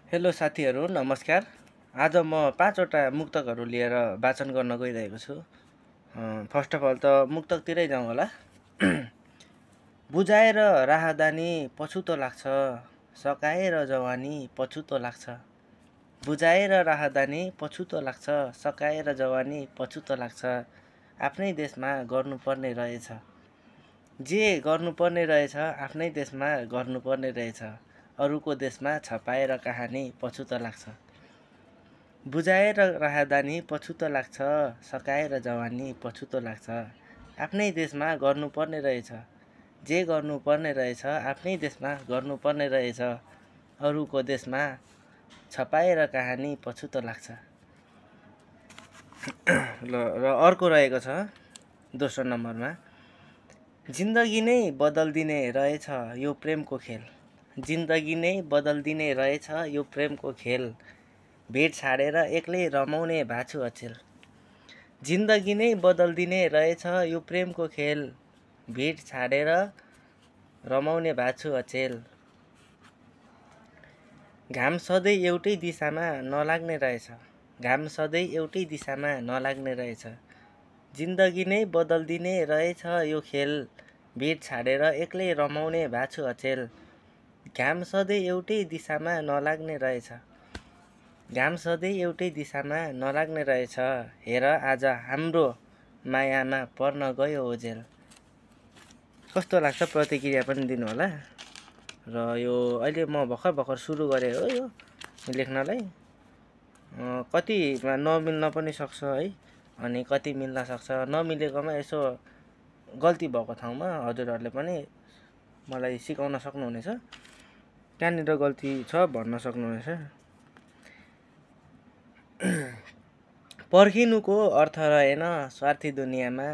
Hello साथीहरू, नमस्कार। आज म 5वटा मुक्तकहरू लिएर वाचन गर्न गइरहेको छु। फर्स्ट अफ अल त मुक्तकतिरै जाउँ होला। बुझाएर राहदानी पछुतो लाग्छ, सकाएर जवानी पछुतो लाग्छ। बुझाएर राहदानी पछुतो लाग्छ, सकाएर जवानी पछुतो लाग्छ। आफ्नै देशमा गर्नुपर्ने रहेछ, जे गर्नुपर्ने रहेछ आफ्नै देशमा गर्नुपर्ने रहेछ। अरूको देशमा छपाएर कहानी पछुतो लाग्छ। बुझाएर राहदानी पछुतो लाग्छ, सकाएर जवानी पछुतो लाग्छ। आफ्नै देशमा गर्नुपर्ने रहेछ, जे गर्नुपर्ने रहेछ आफ्नै देशमा गर्नुपर्ने रहेछ। अरूको देशमा छपाएर कहानी पछुतो लाग्छ। र अर्को रहेको छ दोस्रो नम्बरमा, जिन्दगी नै बदल्दिने रहेछ यो प्रेमको खेल। जिन्दगी नै बदल्दिने रहेछ यो प्रेमको खेल। भेट छाडेर एक्लै रमाउने भाछु अचेल। जिन्दगी नै बदल्दिने रहेछ यो प्रेमको खेल। भेट छाडेर रमाउने भाछु अचेल। घाम सधैँ एउटै दिशामा नलाग्ने रहेछ, घाम सधैँ एउटै दिशामा नलाग्ने रहेछ। जिन्दगी नै बदल्दिने रहेछ यो खेल। भेट छाडेर एक्लै रमाउने भाछु अचेल। घाम सधैँ एउटै दिशामा नलाग्ने रहेछ, घाम सधैँ एउटै दिशामा नलाग्ने रहेछ। हेर आज हाम्रो मायामा पर्न गयो ओझेल। कस्तो लाग्छ प्रतिक्रिया पनि दिनु होला। र यो अहिले म भर्खर सुरु गरेँ हो यो लेख्नलाई। कतिमा नमिल्न पनि सक्छ है, अनि कति मिल्न सक्छ। नमिलेकोमा यसो गल्ती भएको ठाउँमा हजुरहरूले पनि मलाई सिकाउन सक्नुहुनेछ, कहाँनिर गल्ती छ भन्न सक्नुहुनेछ। पर्खिनुको अर्थ रहेन स्वार्थी दुनियाँमा,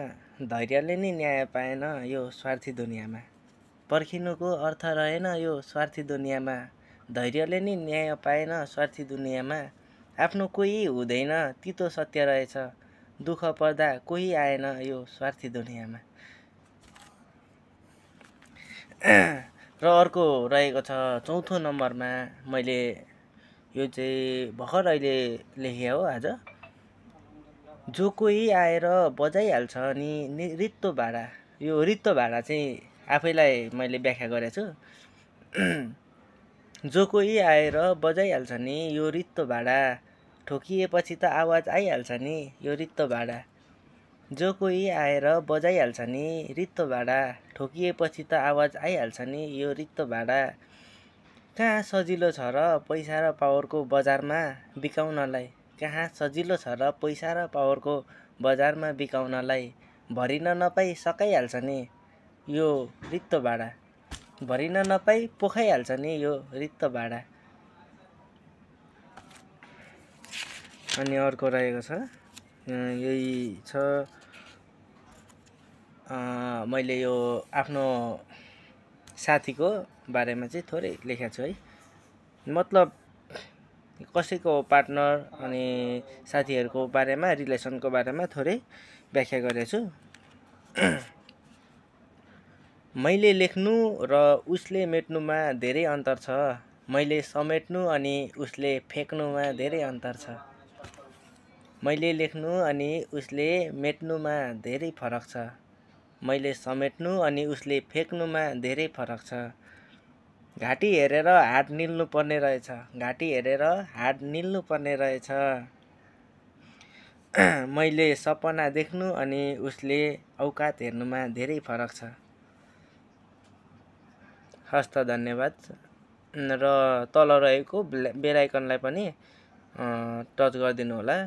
धैर्यले नि न्याय पाएन यो स्वार्थी दुनियाँमा। पर्खिनुको अर्थ रहेन यो स्वार्थी दुनियाँमा, धैर्यले नि न्याय पाएन स्वार्थी दुनियाँमा। आफ्नो कोही हुँदैन तितो सत्य रहेछ, दुःख पर्दा कोही आएन यो स्वार्थी दुनियाँमा। र अर्को रहेको छ चौथो नम्बरमा, मैले यो चाहिँ भर्खर अहिले लेखेँ हो आज। जो कोही आएर बजाइहाल्छ नि रित्तो भाडा। यो रित्तो भाडा चाहिँ आफैलाई मैले व्याख्या गरेको छु। जो कोही आएर बजाइहाल्छ नि यो रित्तो भाडा, ठोकिएपछि त आवाज आइहाल्छ नि यो रित्तो भाडा। जो कोही आएर बजाइहाल्छ नि रित्तो भाडा, ठोकिएपछि त आवाज आइहाल्छ नि यो रित्तो भाडा। कहाँ सजिलो छ र पैसा र पावरको बजारमा बिकाउनलाई, कहाँ सजिलो छ र पैसा र पावरको बजारमा बिकाउनलाई। भरिन नपाई सकाइहाल्छ नि यो रित्तो भाडा, भरिन नपाई पोखाइहाल्छ नि यो रित्तो भाडा। अनि अर्को रहेको छ, यही छ, मैले यो आफ्नो साथीको बारेमा चाहिँ थोरै लेखेको छु है। मतलब कसैको पार्टनर अनि साथीहरूको बारेमा, रिलेसनको बारेमा थोरै व्याख्या गरेको छु। मैले लेख्नु र उसले मेट्नुमा धेरै अन्तर छ, मैले समेट्नु अनि उसले फ्याँक्नुमा धेरै अन्तर छ। मैले लेख्नु अनि उसले मेट्नुमा धेरै फरक छ, मैले समेट्नु अनि उसले फ्याँक्नुमा धेरै फरक छ। घाँटी हेरेर हात निल्नु पर्ने रहेछ, घाँटी हेरेर हात निल्नु पर्ने रहेछ। मैले सपना देख्नु अनि उसले औकात हेर्नुमा धेरै फरक छ। हस्त धन्यवाद। र तल रहेको बेल आइकनलाई पनि टच गरिदिनु होला,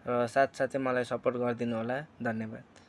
र साथसाथै मलाई सपोर्ट गरिदिनु होला। धन्यवाद।